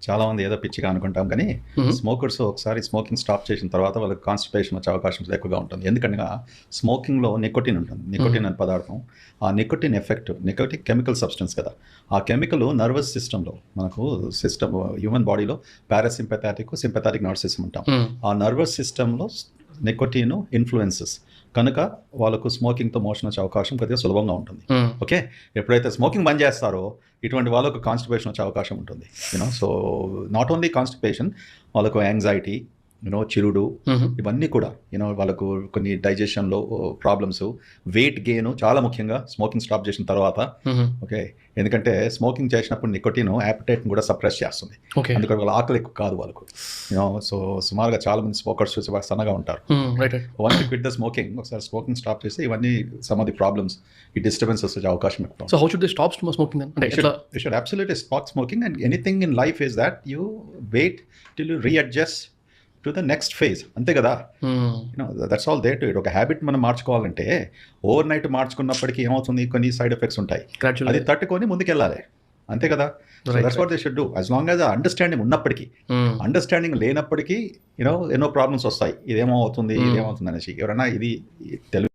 చాలామంది ఏదో పిచ్చిగా అనుకుంటాం కానీ హుహు. స్మోకర్స్ ఒకసారి స్మోకింగ్ స్టాప్ చేసిన తర్వాత వాళ్ళకి కాన్స్టిపేషన్ వచ్చే అవకాశం ఎక్కువగా ఉంటుంది. ఎందుకనగా స్మోకింగ్లో నికోటిన్ ఉంటుంది. నికోటిన్ అనే పదార్థం, ఆ nicotine effect, nicotine chemical substance కదా, ఆ కెమికల్ నర్వస్ సిస్టంలో మనకు హ్యూమన్ బాడీలో పారాసింపథాటిక్ సింపథాటిక్ నర్వస్ సిస్టమ్ ఉంటాం. హ్మ్. ఆ నర్వస్ సిస్టంలో నికోటిన్ ఇన్ఫ్లుయెన్సెస్ కనుక వాళ్ళకు స్మోకింగ్తో మోషన్ వచ్చే అవకాశం కొద్దిగా సులభంగా ఉంటుంది. హ్మ్. ఓకే, ఎప్పుడైతే స్మోకింగ్ బంద్ చేస్తారో ఇటువంటి వాళ్ళకు కాన్స్టిపేషన్ వచ్చే అవకాశం ఉంటుంది. సో నాట్ ఓన్లీ కాన్స్టిపేషన్, వాళ్ళకు యాంగ్జైటీ, చిరుడు, హుహు. ఇవన్నీ కూడా వాళ్ళకు కొన్ని డైజెషన్లో ప్రాబ్లమ్స్, వెయిట్ గెయిన్ చాలా ముఖ్యంగా స్మోకింగ్ స్టాప్ చేసిన తర్వాత. హుహు. ఓకే, ఎందుకంటే స్మోకింగ్ చేసినప్పుడు నికోటిన్ యాపిటైట్ని కూడా సప్రెస్ చేస్తుంది. ఓకే. అందుకని వాళ్ళ ఆకలి ఎక్కువ కాదు వాళ్ళకు. సో సుమారుగా చాలా మంది స్మోకర్స్ చూసి బాగా సన్నగా ఉంటారు. Right right. Once you quit the smoking, ఒకసారి స్మోకింగ్ స్టాప్ చేస్తే ఇవన్నీ సమ్ ఆఫ్ ది ప్రాబ్లమ్స్, ఈ డిస్టర్బెన్సెస్ వచ్చే అవకాశం ఎక్కువ. So how should they stop smoking then? అంటే ఎట్లా? You should absolutely stop smoking, and anything in life is that you wait till you readjust to the next phase. అంతే కదా, that's all there to it. ఒక habit మనం మార్చుకోవాలంటే over night మార్చుకున్నప్పటికీ ఏమవుతుంది, కొన్ని side effects ఉంటాయి. Gradually. అది తట్టుకొని ముందుకెళ్ళాలి, అంతే కదా. That's what they should do, as long as understanding ఉన్నప్పటికీ. అండర్స్టాండింగ్ లేనప్పటికీ ఎన్నో ప్రాబ్లమ్స్ వస్తాయి. ఇదేమో అవుతుంది, ఇదేమవుతుంది అనేసి ఎవరైనా ఇది తెలుగు